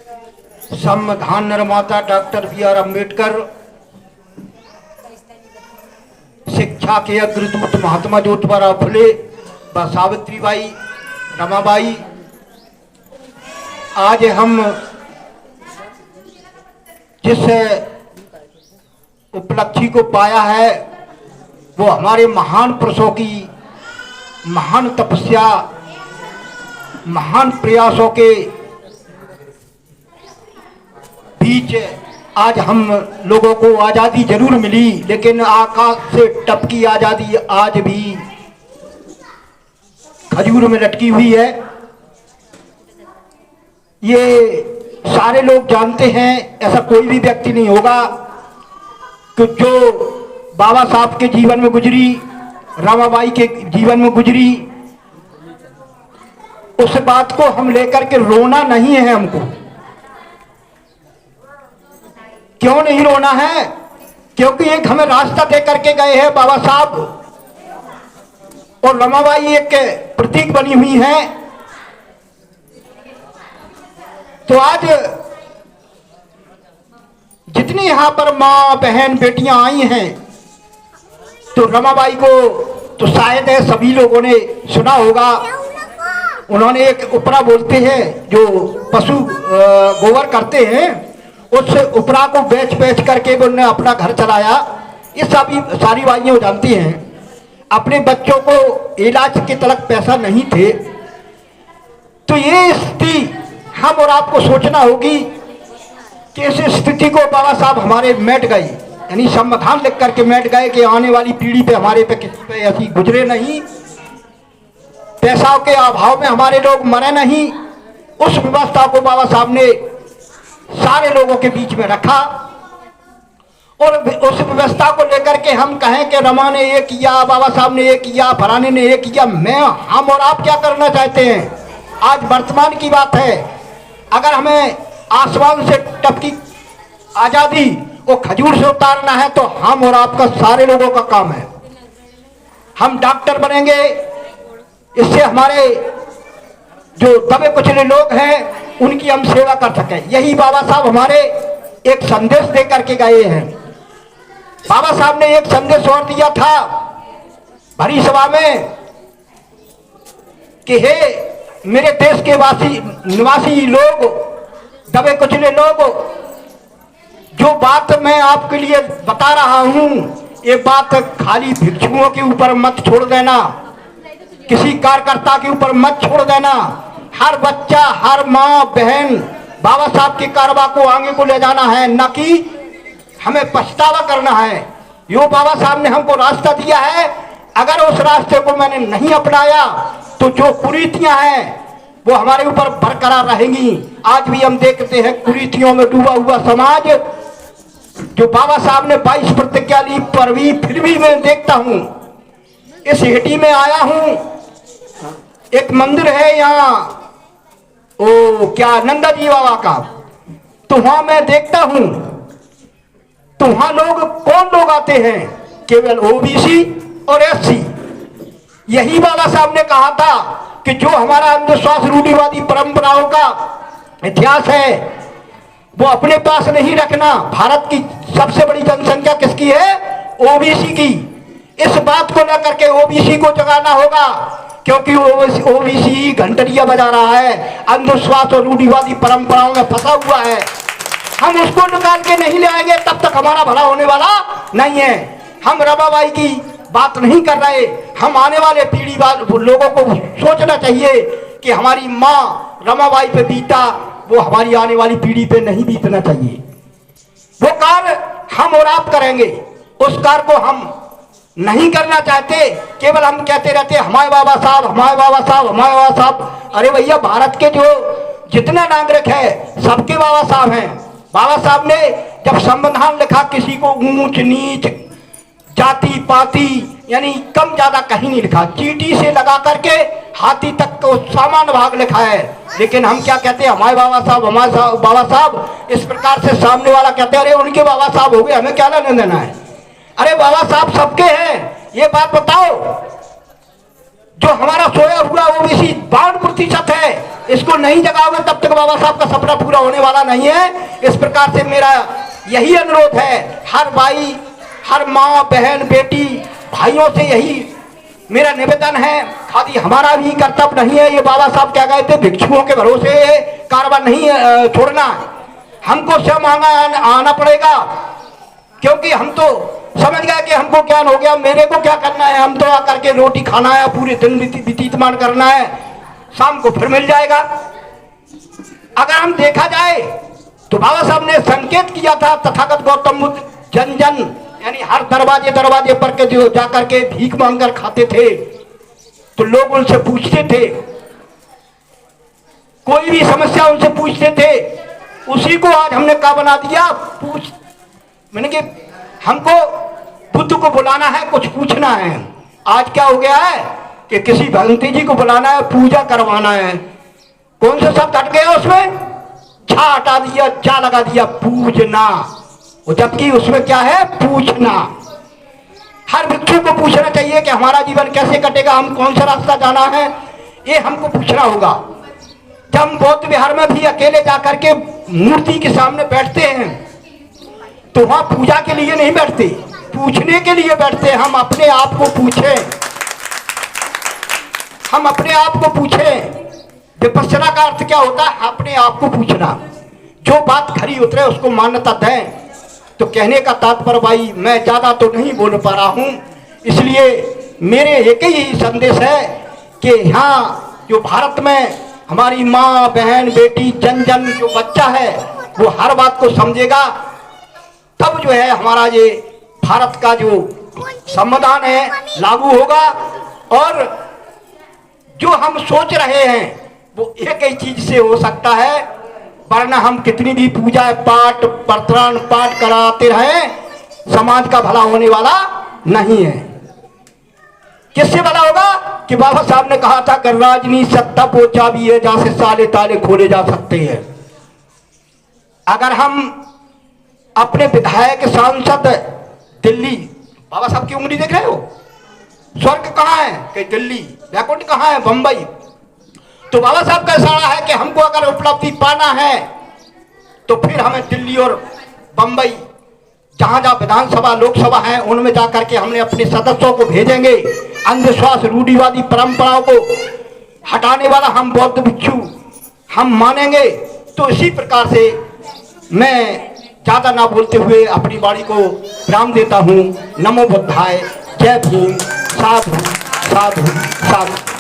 संविधान निर्माता doctor B R. Ambedkar, शिक्षा के अग्रदूत महात्मा ज्योतिबा फुले व सावित्रीबाई, रमाबाई, आज हम जिस उपलब्धि को पाया है वो हमारे महान पुरुषों की महान तपस्या, महान प्रयासों के बीच आज हम लोगों को आज़ादी जरूर मिली, लेकिन आकाश से टपकी आज़ादी आज भी खजूर में लटकी हुई है। ये सारे लोग जानते हैं, ऐसा कोई भी व्यक्ति नहीं होगा कि जो बाबा साहब के जीवन में गुजरी, रमाबाई के जीवन में गुजरी, उस बात को हम लेकर के रोना नहीं है हमको। क्यों नहीं रोना है? क्योंकि एक हमें रास्ता दे करके गए हैं बाबा साहब, और रमाबाई एक प्रतीक बनी हुई है। तो आज जितनी यहाँ पर माँ बहन बेटियां आई हैं, तो रमाबाई को तो शायद है सभी लोगों ने सुना होगा। उन्होंने एक उपरा बोलते हैं, जो पशु गोबर करते हैं, उस उपरा को बेच बेच करके उन्होंने अपना घर चलाया। ये सारी बाइयां जानती हैं। अपने बच्चों को इलाज के तलक पैसा नहीं थे। तो ये स्थिति हम और आपको सोचना होगी कि इस स्थिति को बाबा साहब हमारे मिट गए, यानी संविधान लिख करके मिट गए कि आने वाली पीढ़ी पे हमारे पे किसी पे ऐसी गुजरे नहीं, पैसा के अभाव में हमारे लोग मरे नहीं। उस व्यवस्था को बाबा साहब ने सारे लोगों के बीच में रखा, और उस व्यवस्था को लेकर के हम कहें कि रमा ने ये किया, बाबा साहब ने ये किया, फलाने ने ये किया, हम और आप क्या करना चाहते हैं? आज वर्तमान की बात है। अगर हमें आसमान से टपकी आजादी को खजूर से उतारना है तो हम और आपका सारे लोगों का काम है। हम डॉक्टर बनेंगे, इससे हमारे जो दबे कुचले लोग हैं उनकी हम सेवा कर सकें। यही बाबा साहब हमारे एक संदेश दे करके गए हैं। बाबा साहब ने एक संदेश और दिया था भरी सभा में कि हे मेरे देश के निवासी लोग, दबे कुचले लोग, जो बात मैं आपके लिए बता रहा हूं, ये बात खाली भिक्षुओं के ऊपर मत छोड़ देना, किसी कार्यकर्ता के ऊपर मत छोड़ देना। हर बच्चा, हर माँ बहन बाबा साहब के कारवा को आगे को ले जाना है, न कि हमें पछतावा करना है। यो बाबा साहब ने हमको रास्ता दिया है, अगर उस रास्ते को मैंने नहीं अपनाया तो जो कुरीतियां हैं वो हमारे ऊपर बरकरार रहेंगी। आज भी हम देखते हैं कुरीतियों में डूबा हुआ समाज। जो बाबा साहब ने 22 प्रतिज्ञा ली, पर भी फिर भी मैं देखता हूं, इस हिटी में आया हूं, एक मंदिर है यहाँ, ओ क्या नंदा जी बाबा का, तो वहां मैं देखता हूं, तो वहां लोग कौन लोग आते हैं? केवल ओबीसी और एससी। यही बाबा साहब ने कहा था कि जो हमारा अंधविश्वास रूढ़िवादी परंपराओं का इतिहास है वो अपने पास नहीं रखना। भारत की सबसे बड़ी जनसंख्या किसकी है? ओबीसी की। इस बात को लेकर के ओबीसी को जगाना होगा, क्योंकि ओबीसी घंटरिया बजा रहा है, अंधविश्वास और रूढ़िवादी परंपराओं में फंसा हुआ है। हम उसको निकाल के नहीं ले आएंगे तब तक हमारा भला होने वाला नहीं है। हम रमाबाई की बात नहीं कर रहे, हम आने वाले पीढ़ी लोगों को सोचना चाहिए कि हमारी माँ रमाबाई पे बीता वो हमारी आने वाली पीढ़ी पे नहीं बीतना चाहिए। वो कार्य हम और आप करेंगे, उस कार्य को हम नहीं करना चाहते। केवल हम कहते रहते हमारे बाबा साहब, हमारे बाबा साहब, हमारे बाबा साहब। अरे भैया, भारत के जो जितने नागरिक है सबके बाबा साहब हैं। बाबा साहब ने जब संविधान लिखा, किसी को ऊंच नीच, जाति पाति यानी कम ज्यादा कहीं नहीं लिखा, चीटी से लगा करके हाथी तक को सामान्य भाग लिखा है। लेकिन हम क्या कहते हैं? हमारे बाबा साहब, हमारे बाबा साहब। इस प्रकार से सामने वाला कहते हैं अरे उनके बाबा साहब हो गए, हमें क्या लेना देना है? अरे बाबा साहब सबके हैं, ये बात बताओ। जो हमारा सोया हुआ वो इसी 52% है, इसको नहीं जगाओगे तब तक बाबा साहब का सपना पूरा होने वाला नहीं है। इस प्रकार से मेरा यही अनुरोध है, हर भाई, हर माँ, बहन, बेटी, भाइयों से यही मेरा निवेदन है। खाली हमारा भी कर्तव्य नहीं है, ये बाबा साहब क्या कहते, भिक्षुओं के भरोसे कारबार नहीं छोड़ना, हमको स्वयं आना पड़ेगा। क्योंकि हम तो समझ गए कि हमको ज्ञान हो गया, मेरे को क्या करना है, हम तो आकर के रोटी खाना है, पूरे दिन व्यतीतमान करना है, शाम को फिर मिल जाएगा। अगर हम देखा जाए तो बाबा साहब ने संकेत किया था, तथागत गौतम बुद्ध जन जन यानी हर दरवाजे दरवाजे पर के जो जाकर के भीख मांगकर खाते थे, तो लोग उनसे पूछते थे, कोई भी समस्या उनसे पूछते थे। उसी को आज हमने क्या बना दिया, मैंने कि हमको बुद्ध को बुलाना है, कुछ पूछना है। आज क्या हो गया है कि किसी भगवती जी को बुलाना है, पूजा करवाना है। कौन सा शब्द हट गया उसमें, छा हटा दिया, जा लगा दिया, पूजना। जबकि उसमें क्या है, पूछना। हर भिक्षु को पूछना चाहिए कि हमारा जीवन कैसे कटेगा, हम कौन सा रास्ता जाना है, ये हमको पूछना होगा। जब हम बौद्ध विहार में भी अकेले जाकर के मूर्ति के सामने बैठते हैं तो वहां पूजा के लिए नहीं बैठते, पूछने के लिए बैठते हैं। हम अपने आप को पूछें, हम अपने आप को पूछें। विपश्यना का अर्थ क्या होता है, अपने आप को पूछना। जो बात खरी उतरे उसको मान्यता दें। तो कहने का तात्पर्य भाई, मैं ज्यादा तो नहीं बोल पा रहा हूं, इसलिए मेरे एक ही संदेश है कि यहाँ जो भारत में हमारी माँ, बहन, बेटी, जन जन जो बच्चा है वो हर बात को समझेगा, तब जो है हमारा ये भारत का जो संविधान है लागू होगा। और जो हम सोच रहे हैं वो एक ही चीज से हो सकता है, वरना हम कितनी भी पूजा पाठ प्रतरण पाठ कराते रहे, समाज का भला होने वाला नहीं है। किससे भला होगा कि बाबा साहब ने कहा था कि राजनीति सत्ता वो चाबी है जहां से साले ताले खोले जा सकते हैं। अगर हम अपने विधायक, सांसद दिल्ली, बाबा साहब की उंगली देख रहे हो, स्वर्ग कहाँ है कि दिल्ली, वैकुंठ कहाँ है, बंबई। तो बाबा साहब का इशारा है कि हमको अगर उपलब्धि पाना है तो फिर हमें दिल्ली और बंबई, जहां जहां विधानसभा लोकसभा है, उनमें जाकर के हमने अपने सदस्यों को भेजेंगे। अंधविश्वास, रूढ़िवादी परंपराओं को हटाने वाला हम बौद्ध भिक्षु हम मानेंगे। तो इसी प्रकार से मैं ज्यादा ना बोलते हुए अपनी वाणी को विराम देता हूँ। नमो बुद्धाय, जय भीम, साधु साधु साधु।